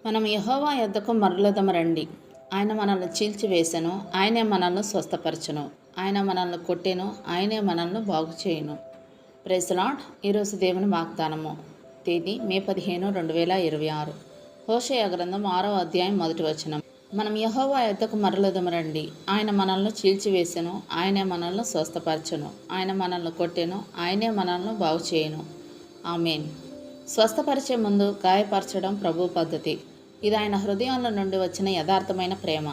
మనం యెహోవా యొద్దకు మరలుదము రండి. ఆయన మనల్ని చీల్చివేసెను, ఆయనే మనల్ని స్వస్థపరచును. ఆయన మనల్ని కొట్టెను, ఆయనే మనల్ని బాగు చేయును. Praise the Lord. ఈరోజు దేవుని వాగ్దానము. తేదీ మే 15, 2026. హోషేయ గ్రంథం 6వ అధ్యాయం 1వ వచనం. మనం యెహోవా యొద్దకు మరలుదము రండి. ఆయన మనల్ని చీల్చివేసెను, ఆయనే మనల్ని స్వస్థపరచును. ఆయన మనల్ని కొట్టెను, ఆయనే మనల్ని బాగు చేయును. ఆమేన్. స్వస్థపరిచే ముందు గాయపరచడం ప్రభు పద్ధతి. ఇది ఆయన హృదయంలో నుండి వచ్చిన యథార్థమైన ప్రేమ.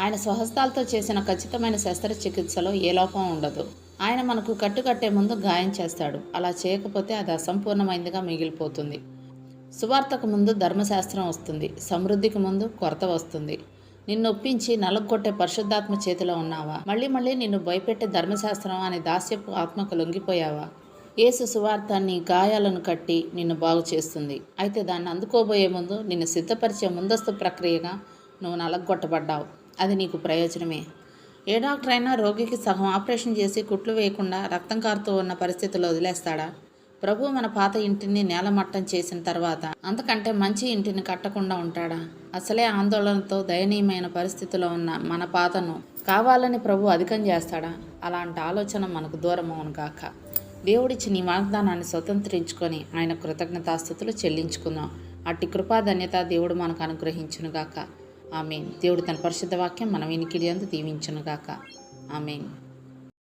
ఆయన స్వహస్తాలతో చేసిన ఖచ్చితమైన శస్త్రచికిత్సలో ఏ లోపం ఉండదు. ఆయన మనకు కట్టుకట్టే ముందు గాయం చేస్తాడు. అలా చేయకపోతే అది అసంపూర్ణమైనదిగా మిగిలిపోతుంది. సువార్తకు ముందు ధర్మశాస్త్రం వస్తుంది. సమృద్ధికి ముందు కొరత వస్తుంది. నిన్ను ఒప్పించి నలుగొట్టే పరిశుద్ధాత్మ చేతిలో ఉన్నావా? మళ్ళీ మళ్ళీ నిన్ను భయపెట్టే ధర్మశాస్త్రం అనే దాస్యపు ఆత్మకు లొంగిపోయావా? యేసు సువార్త నీ గాయాలను కట్టి నిన్ను బాగు చేస్తుంది. అయితే దాన్ని అందుకోబోయే ముందు నిన్ను సిద్ధపరిచే ముందస్తు ప్రక్రియగా నువ్వు నలగొట్టబడ్డావు. అది నీకు ప్రయోజనమే. ఏ డాక్టర్ అయినా రోగికి సగం ఆపరేషన్ చేసి కుట్లు వేయకుండా రక్తం కారుతూ ఉన్న పరిస్థితుల్లో వదిలేస్తాడా? ప్రభు మన పాత ఇంటిని నేలమట్టం చేసిన తర్వాత అంతకంటే మంచి ఇంటిని కట్టకుండా ఉంటాడా? అసలే ఆందోళనతో దయనీయమైన పరిస్థితిలో ఉన్న మన పాతను కావాలని ప్రభు అధికం చేస్తాడా? అలాంటి ఆలోచన మనకు దూరం అవును గాక. దేవుడిచ్చి నీ వాగ్దానాన్ని స్వతంత్రించుకొని ఆయన కృతజ్ఞతాస్తుతులు చెల్లించుకుందాం. అట్టి కృపాధన్యత దేవుడు మనకు అనుగ్రహించునుగాక. ఆమేన్. దేవుడు తన పరిశుద్ధ వాక్యం మన వినికిడి యందు దీవించునుగాక. ఆమేన్.